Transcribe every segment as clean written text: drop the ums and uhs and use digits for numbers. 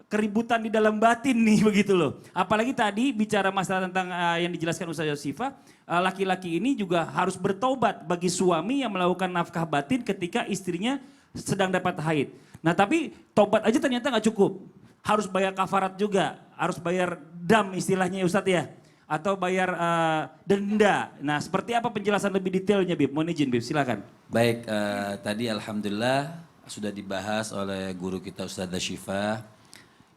keributan di dalam batin nih begitu loh. Apalagi tadi bicara masalah tentang yang dijelaskan Ustaz Yosifah, laki-laki ini juga harus bertobat bagi suami yang melakukan nafkah batin ketika istrinya sedang dapat haid. Nah tapi tobat aja ternyata nggak cukup, harus bayar kafarat juga, harus bayar dam istilahnya ya Ustadz ya, atau bayar denda. Nah seperti apa penjelasan lebih detailnya Bib? Mohon izin Bib, silakan. Baik, tadi alhamdulillah sudah dibahas oleh guru kita Ustazah Syifa.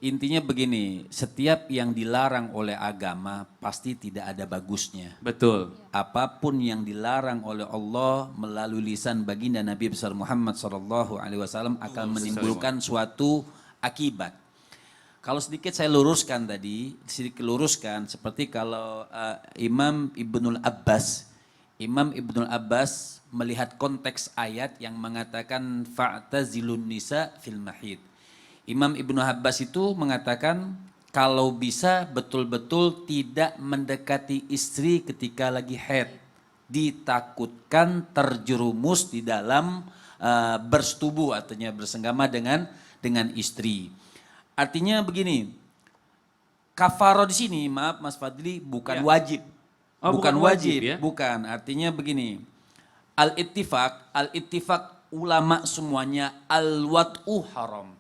Intinya begini, setiap yang dilarang oleh agama pasti tidak ada bagusnya. Betul. Apapun yang dilarang oleh Allah melalui lisan baginda Nabi besar Muhammad SAW akan menimbulkan suatu akibat. Kalau sedikit saya luruskan tadi, seperti kalau Imam Ibnul Abbas melihat konteks ayat yang mengatakan fa'tazilun nisa fil mahid. Imam Ibnu Abbas itu mengatakan kalau bisa betul-betul tidak mendekati istri ketika lagi haid. Ditakutkan terjerumus di dalam bersetubuh, artinya bersenggama dengan istri. Artinya begini, kafaroh di sini, maaf Mas Fadli, bukan wajib. Oh, bukan wajib ya? Bukan, artinya begini, al-ittifaq ulama semuanya al-wat'u haram.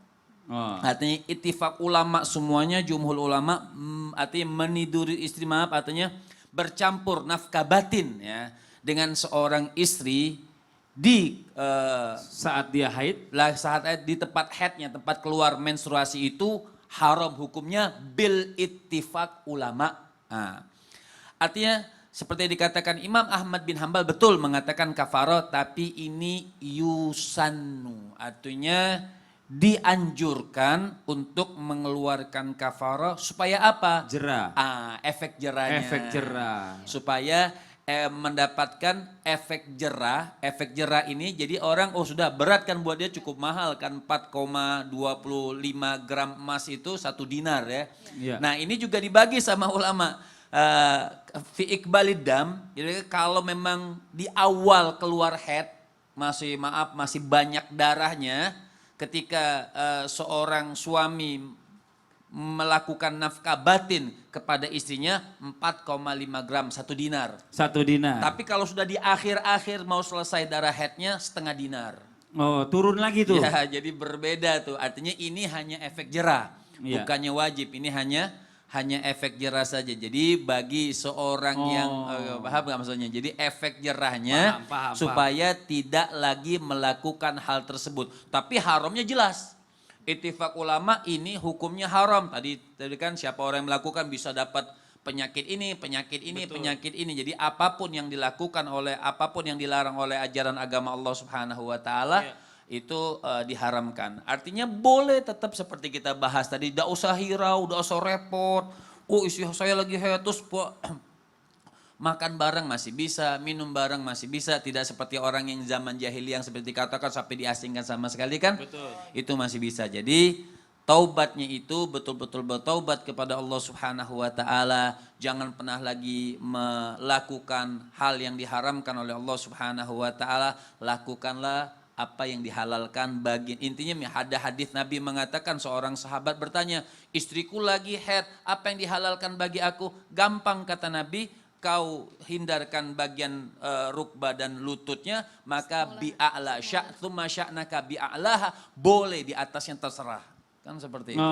Artinya ittifaq ulama semuanya, jumhur ulama artinya meniduri istri, artinya bercampur nafkah batin ya dengan seorang istri di saat dia haid, di tempat haidnya, tempat keluar menstruasi itu haram hukumnya bil ittifaq ulama. Artinya seperti dikatakan Imam Ahmad bin Hambal betul mengatakan kafarah, tapi ini yusannu, artinya dianjurkan untuk mengeluarkan kafarah supaya apa? Jerah. Efek jerahnya. Efek jerah. Supaya mendapatkan efek jerah. Efek jerah ini jadi orang sudah berat kan buat dia, cukup mahal kan 4,25 gram emas itu 1 dinar ya. Yeah. Nah ini juga dibagi sama ulama. Fi iqbalidam, jadi kalau memang di awal keluar haid masih banyak darahnya, ketika seorang suami melakukan nafkah batin kepada istrinya 4,5 gram 1 dinar. 1 dinar. Tapi kalau sudah di akhir-akhir mau selesai darah haidnya setengah dinar. Oh turun lagi tuh. Ya jadi berbeda tuh, artinya ini hanya efek jerah, bukannya wajib, ini hanya efek jerah saja. Jadi bagi seorang yang paham nggak maksudnya? Jadi efek jerahnya paham. Supaya tidak lagi melakukan hal tersebut. Tapi haramnya jelas. Ittifaq ulama ini hukumnya haram. Tadi kan siapa orang yang melakukan bisa dapat penyakit ini, Betul. penyakit ini. Jadi apapun yang dilakukan apapun yang dilarang oleh ajaran agama Allah Subhanahu wa taala itu diharamkan. Artinya boleh tetap seperti kita bahas tadi, tidak usah hirau, tidak usah repot. Istri saya lagi haid, terus makan bareng masih bisa, minum bareng masih bisa. Tidak seperti orang yang zaman jahiliyah yang seperti dikatakan sampai diasingkan sama sekali kan. Betul. Itu masih bisa. Jadi taubatnya itu betul-betul bertaubat kepada Allah Subhanahu wa taala. Jangan pernah lagi melakukan hal yang diharamkan oleh Allah Subhanahu wa taala. Lakukanlah apa yang dihalalkan bagi, intinya ada hadis Nabi mengatakan seorang sahabat bertanya, istriku lagi haid, apa yang dihalalkan bagi aku? Gampang kata Nabi, kau hindarkan bagian rukbah dan lututnya, maka bi'a'la thumma sya'naka bi'a'laha, boleh di atasnya terserah. Kan seperti itu.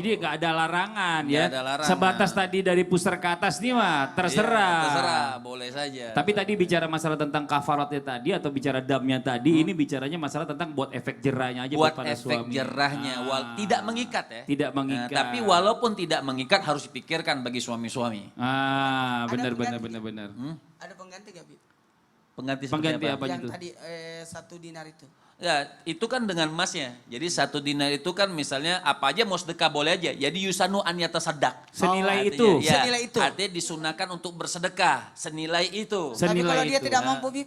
Jadi gak ada larangan ya. Ada larangan. Sebatas tadi dari pusar ke atas nih mah terserah. Terserah, boleh saja. Tapi tadi bicara masalah tentang kafaratnya tadi atau bicara damnya tadi, ini bicaranya masalah tentang buat efek jerahnya aja buat pada efek suami. jerahnya, tidak mengikat ya. Tidak mengikat. Tapi walaupun tidak mengikat harus dipikirkan bagi suami-suami. Benar. Ada pengganti gak, Bi? Pengganti seperti apa? Yang itu? tadi 1 dinar itu. Ya, itu kan dengan emasnya. Jadi 1 dinar itu kan misalnya apa aja mau sedekah boleh aja. Jadi yusanu an yatasaddaq. Senilai Artinya, itu. Ya, Senilai itu. Artinya disunahkan untuk bersedekah. Senilai itu. Tapi kalau dia tidak Nah, mampu, Bi?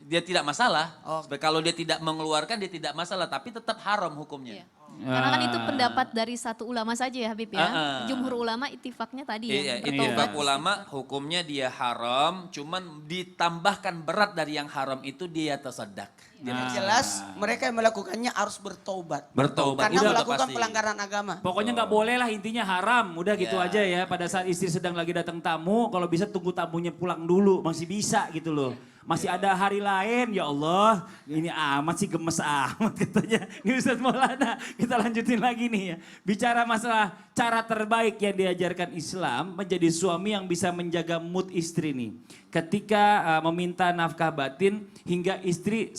Dia tidak masalah. Oh. Kalau dia tidak mengeluarkan dia tidak masalah. Tapi tetap haram hukumnya. Karena kan itu pendapat dari satu ulama saja ya Habib ya. Jumhur ulama ittifaknya tadi ya. Iya, ittifaq ulama hukumnya dia haram, cuman ditambahkan berat dari yang haram itu dia tasaddaq. Jadi jelas mereka yang melakukannya harus bertobat. Bertobat. Karena Udah melakukan pasti. pelanggaran agama. Pokoknya nggak boleh lah, intinya haram. Udah gitu Ya. aja ya. Pada saat istri sedang lagi datang tamu, kalau bisa tunggu tamunya pulang dulu. Masih bisa gitu loh. Masih ada hari lain, ya Allah. Ini amat sih, gemes amat katanya. Ini Ustaz Maulana, kita lanjutin lagi nih ya. Bicara masalah cara terbaik yang diajarkan Islam menjadi suami yang bisa menjaga mood istri nih. Ketika meminta nafkah batin hingga istri